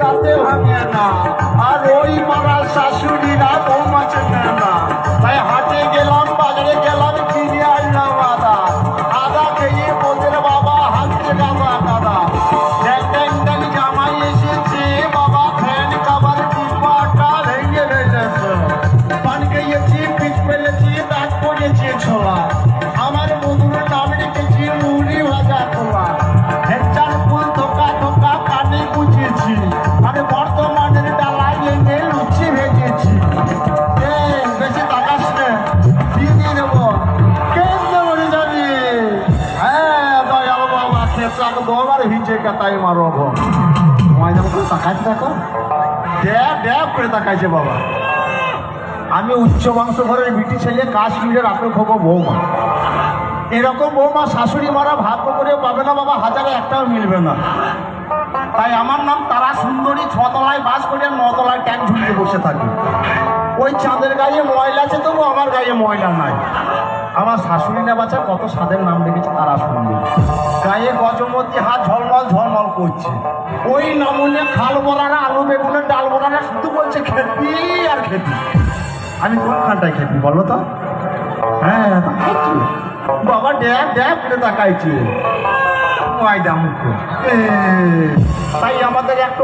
তাতে ভাঙে না, আর ওই পাড়ার শাশুড়িরা বৌমা চেনে না। তাই হাটে গেলাম, বাজারে গেলাম, কিনে আনলাম আদা। আদা খেয়ে ওদের বাবা হাতে গাদা গাদা। ড্যাং ড্যাং ড্যাং জামাই এসেছে বাবা, ফ্যান কাবার টিপাটা ভেঙে ফেলেছে। পান খেয়েছি, পিঠ ফেলেছি, দাঁত পড়েছে ছোলা। আমার মধুর নাম রেখেছি মুড়ি ভাজা খোলা। হেঁচার ফুল ধোকা ধোকা কানে গুছিয়েছি, আর বর্তমানের ডালায় এনে লুচি ভেজেছি। বেশি তাকাস নে, দিয়ে দিয়ে দেবো। কেন্দ্রে মরে যাবি। হ্যাঁ দয়াল বাবা খেচাক দোবার হিচে কাতাই মারো ময়দান করে তাকাইছে, দেখো ড্যাব ড্যাব করে তাকাইছে বাবা। আমি উচ্চ বংশ ঘরের বিটি ছেলে, কাশ্মীরের আপেল খোকো বৌমা। এরকম বৌমা শাশুড়ি মারা ভাগ্য করে পাবে না বাবা, হাজারে একটাও মিলবে না। তাই আমার নাম তারা সুন্দরী, 6 তলায় বাস করে 9 তলায় ট্যাঙ্ক ঝুলিয়ে বসে থাকি। ওই চাঁদের গায়ে ময়লা আছে, তবু আমার গায়ে ময়লা নাই। আমার শাশুড়ি না বাচ্চা কত স্বাদের নাম রেখেছে তারা সুন্দরী। গায়ে গজমতি, হাত ঝলমল ঝলমল করছে। ওই নামুনে খাল বড়ারা, আলু বেগুনের ডাল বড়ারা শুধু বলছে খেতি আর খেতি। আমি কোনখানটায় খেতি বলো তো? হ্যাঁ তাকাইছি বাবা, ড্যাব ড্যাব করে তাকাইছি ময়দা মুখ। তাই আমাদের একটু